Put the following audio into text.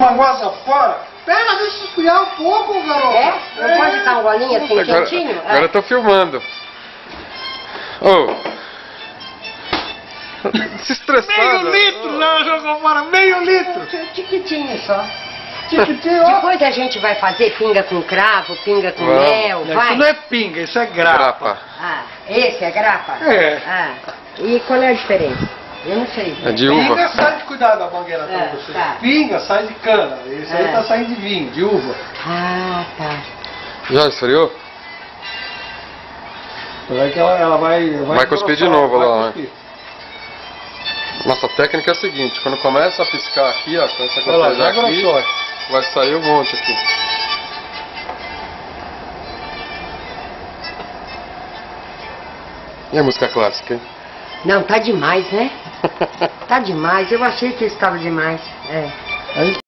Uma goza fora. Pera, deixa eu esfriar um pouco, garoto. É? Não pode dar um golinho assim quentinho? Agora eu tô filmando. Ô! Se estressando. Meio litro, não, jogou fora meio litro. Tiquitinho só. Tiquitinho, ó. Depois a gente vai fazer pinga com cravo, pinga com Vamos. mel, vai? Isso não é pinga, isso é grapa. Grapa. Ah, esse é grapa? É. Ah, e qual é a diferença? Eu não sei. É de uva. Pinga sai de cuidado da mangueira pra você. Tá. Pinga sai de cana. Esse aí tá saindo de vinho, de uva. Ah, tá. Já esfriou? Apesar que ela vai cuspir de engrossar, novo vai lá, cuspir. Nossa técnica é a seguinte, quando começa a piscar aqui, ó, começa a Olha lá, já gotejar aqui, engrossou. vai sair um monte aqui. E a música clássica, hein? Não, tá demais, né? Tá demais. Eu achei que estava demais. É. Aí